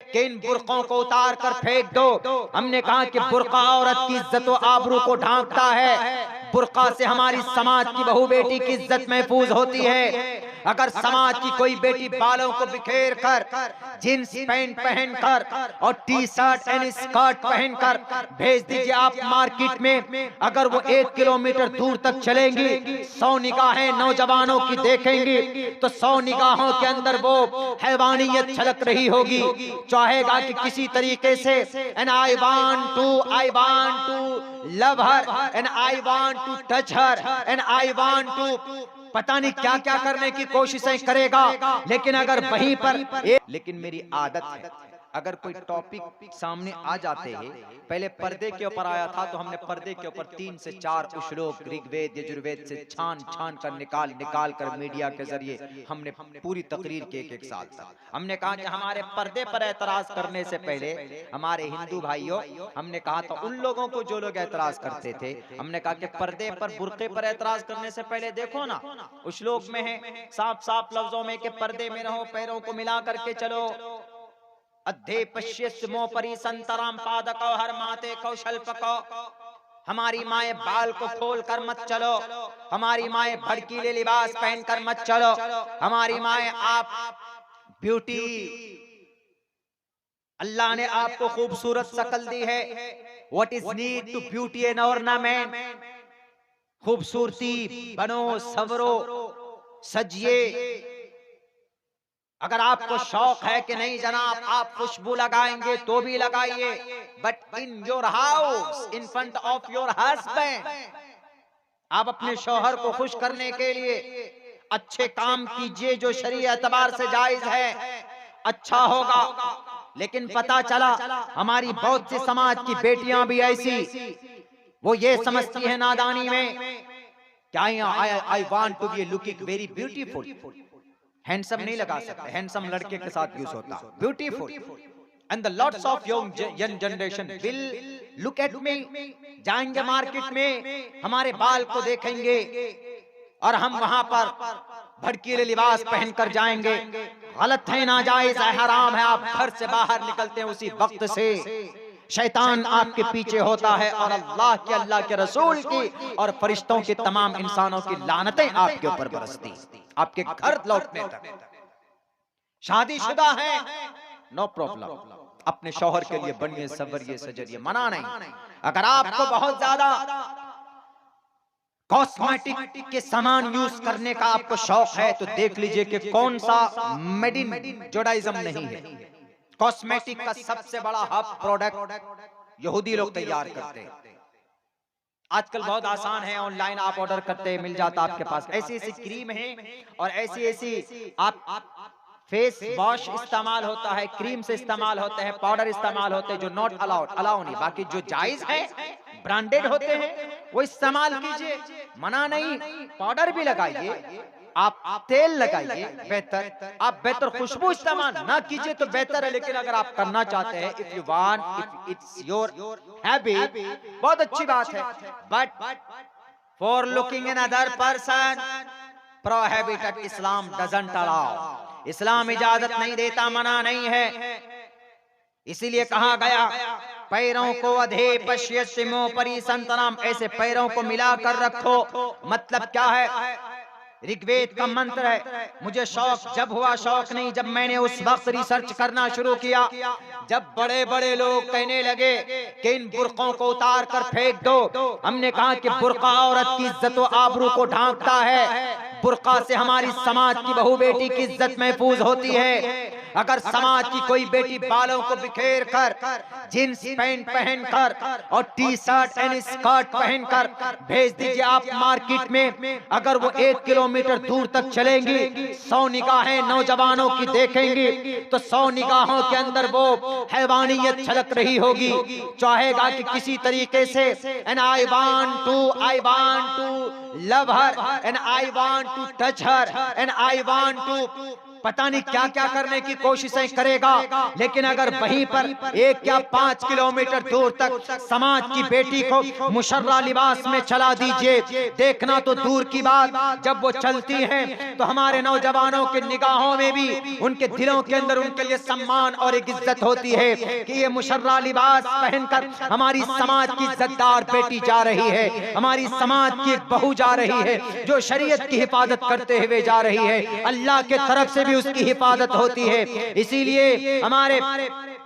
कि इन बुर्कों को उतार कर फेंक दो। हमने कहा कि बुर्का औरत की इज्जत व आबरू को ढांकता है। बुर्का से हमारी समाज की बहू बेटी की इज्जत महफूज होती है। अगर समाज की कोई बेटी बालों को बिखेर कर, जींस पैंट पहनकर और टी शर्ट एंड स्कर्ट पहनकर भेज दीजिए आप मार्केट में, अगर वो 1 किलोमीटर दूर तक चलेंगी, 100 निगाहें नौजवानों की देखेंगी, तो 100 निगाहों के अंदर वो हैवानियत छलक रही होगी। चाहेगा कि किसी तरीके से and I want to love her and I want to touch her and I want to पता नहीं क्या क्या करने की कोशिशें करेगा। लेकिन अगर वहीं पर लेकिन मेरी आदत है, अगर कोई टॉपिक सामने आ जाते हैं, पहले पर्दे के ऊपर आया था तो हमने पर्दे के ऊपर 3 से 4 श्लोक ऋग्वेद यजुर्वेद से छान कर निकाल कर मीडिया के जरिए हमने पूरी तकरीर के एक साल तक हमने कहा कि हमारे पर्दे पर एतराज करने से पहले हमारे हिंदू भाइयों, हमने कहा था उन लोगों को जो लोग एतराज करते थे, हमने कहा कि पर्दे पर बुर्के पर एतराज करने से पहले देखो ना, उस श्लोक में है साफ साफ लफ्जों में कि पर्दे में रहो, पैरों को मिला करके चलो, अद्धे पश्यस्मो परी संतराम पादको हर माते कौशल्पको। हमारी माए बाल को खोल कर मत चलो, हमारी माए भड़कीले लिबास पहनकर मत चलो, हमारी माए आप ब्यूटी, अल्लाह ने आपको खूबसूरत शकल दी है। What is need to beauty and ornament, खूबसूरती बनो, सवरो, सजिए। अगर आपको शौक है कि नहीं जनाब आप खुशबू लगाएंगे तो भी लगाइए, but in your house in front of your husband, आप अपने शौहर को खुश करने के लिए अच्छे काम कीजिए जो शरीय एतबार से जायज है, अच्छा होगा। लेकिन पता चला हमारी बहुत सी समाज की बेटियां भी ऐसी, वो ये समझती है नादानी में क्या I want to be looking very beautiful. Handsome नहीं लगा सकते, हैंडसम लड़के के साथ यूज होता, beautiful. And the lots of young generation will look at me, जाएंगे मार्केट में, हमारे बाल को देखेंगे और हम वहां पर भड़कीले लिबास पहनकर जाएंगे। गलत है, नाजायज है, हराम है। आप घर से बाहर निकलते हैं उसी वक्त से शैतान आपके पीछे होता है और अल्लाह के रसूल की और फरिश्तों के तमाम इंसानों की लानतें आपके ऊपर बरसती आपके घर लौटने तक। शादीशुदा है, नो प्रॉब्लम, अपने शौहर के लिए बनिए, सवरिए, सजरिए, मना नहीं। अगर आपको बहुत ज्यादा कॉस्मेटिक के सामान यूज करने का आपको शौक है तो देख लीजिए कि कौन सा मेड इन जुडाइज्म नहीं है। कॉस्मेटिक का सबसे बड़ा हब प्रोडक्ट यहूदी लोग तैयार करते हैं। आजकल बहुत आसान है, ऑनलाइन आप ऑर्डर करते हैं, मिल जाता आपके पास। ऐसी ऐसी क्रीम है और ऐसी ऐसी आप फेस वॉश इस्तेमाल होता है, क्रीम से इस्तेमाल होते हैं, पाउडर इस्तेमाल होते हैं जो नॉट अलाउ नहीं, बाकी जो जायज है ब्रांडेड होते हैं वो इस्तेमाल कीजिए, मना नहीं। पाउडर भी लगाइए, आप तेल लगाइए, बेहतर आप बेहतर खुशबू इस्तेमाल ना कीजिए तो बेहतर है। लेकिन अगर आप करना चाहते हैं, if you want, if it's your habit, बहुत अच्छी बात है, but for looking an other person prohibited, Islam doesn't allow, इस्लाम इजाजत नहीं देता, मना नहीं है। इसीलिए कहा गया पैरों को अधे पश्यस्मो परी संतनाम, ऐसे पैरों को मिलाकर रखो। मतलब क्या है? ऋग्वेद का मंत्र है। मुझे शौक जब हुआ, शौक नहीं, जब मैंने उस वक्त रिसर्च करना शुरू किया, जब बड़े बड़े लोग कहने लगे कि इन बुर्कों को उतार कर फेंक दो। हमने कहा कि बुर्का औरत की इज्जत व आबरू को ढांकता है। बुर्का से हमारी समाज की बहू बेटी की इज्जत महफूज होती है। अगर समाज की कोई बेटी बालों को बिखेर कर, जींस पैंट पहनकर और टी शर्ट एंड स्कर्ट पहनकर भेज दीजिए आप मार्केट में, अगर वो 1 किलोमीटर दूर तक चलेंगी, 100 निगाहें नौजवानों की देखेंगी, तो 100 निगाहों के अंदर वो हैवानियत छलक रही होगी। चाहेगा कि किसी तरीके से and I want to love her and I want to touch her and I want to पता नहीं क्या क्या करने की कोशिशें करेगा, लेकिन अगर वहीं पर 1 या 5 किलोमीटर दूर तक समाज की बेटी को मुशर्रा लिबास में चला दीजिए, देखना तो दूर की बात, जब वो चलती हैं तो हमारे नौजवानों के निगाहों में भी, उनके दिलों के अंदर उनके लिए सम्मान और एक इज्जत होती है कि ये मुशर्रा लिबास पहनकर हमारी समाज की इज्जतदार बेटी जा रही है, हमारी समाज की एक बहू जा रही है जो शरीयत की हिफाजत करते हुए जा रही है, अल्लाह के तरफ से भी उसकी हिफाजत होती है। इसीलिए हमारे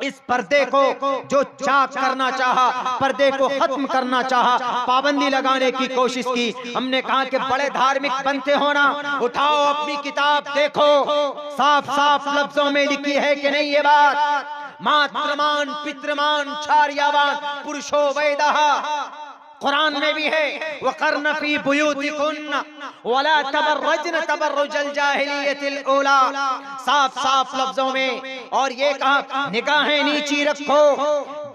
इस पर्दे को जो चाक करना चाहा, पर्दे को खत्म करना चाहा, पाबंदी लगाने की कोशिश की, हमने कहा कि बड़े धार्मिक बनते हो ना, उठाओ अपनी किताब देखो, साफ साफ लफ्जों में लिखी है कि नहीं ये बात, मातृमान पितृमान छार्यावान पुरुषो वैदहा, कुरान में भी है, वक़र्न फी बुयूतिकुन्न वला तबर्रजन तबर्रुजल जाहिलियतिल ऊला, साफ साफ लफ्जों में। और ये कहा निगाहें नीची रखो,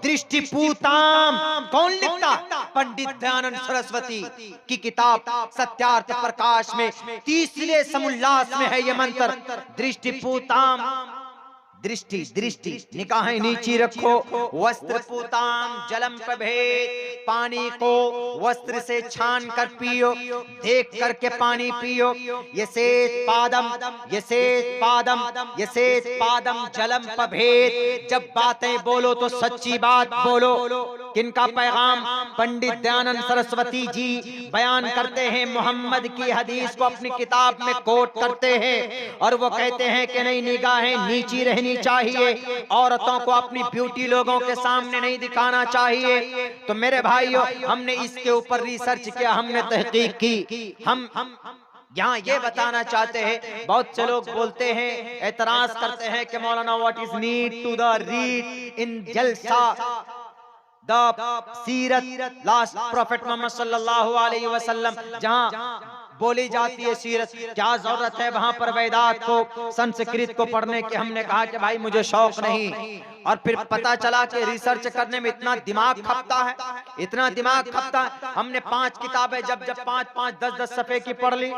दृष्टि पूताम, कौन लिखता? पंडित दयानंद सरस्वती की किताब सत्यार्थ प्रकाश में 30वें समुल्लास में है ये मंत्र, दृष्टि पूताम, दृष्टि दृष्टि निगाहें नीची रखो, वस्त्र पूताम जलम प्रभेद, पानी को वस्त्र से छान कर पियो, देख करके पानी पियो, यसेत पादम यसेत पादम यसेत पादम जलम प्रभेद, जब बातें बोलो तो सच्ची बात बोलो। किनका पैगाम? पंडित दयानंद सरस्वती जी बयान करते हैं, मोहम्मद की हदीस को अपनी किताब में कोट करते हैं और वो कहते हैं कि नहीं, निगाहें नीची रहनी चाहिए, औरतों को अपनी ब्यूटी लोगों के सामने नहीं दिखाना चाहिए। तो मेरे भाइयों, हमने इसके ऊपर रिसर्च किया, हमने तहकीक की, हम यहाँ ये बताना चाहते हैं, बहुत से लोग बोलते हैं, एतराज करते हैं कि मौलाना what is need to the read in जलसा द सीरत लास्ट प्रॉफिट मोहम्मद सल्लल्लाहु अलैहि वसल्लम, जहाँ बोली जाती है सीरत, क्या जरूरत है वहां पर वेदात को संस्कृत को पढ़ने की? हमने कहा कि भाई मुझे शौक नहीं, और फिर पता चला कि रिसर्च करने में इतना दिमाग खपता है, इतना दिमाग खपता है। हमने 5 किताबें जब 5-5 10-10 सफ़े की पढ़ ली,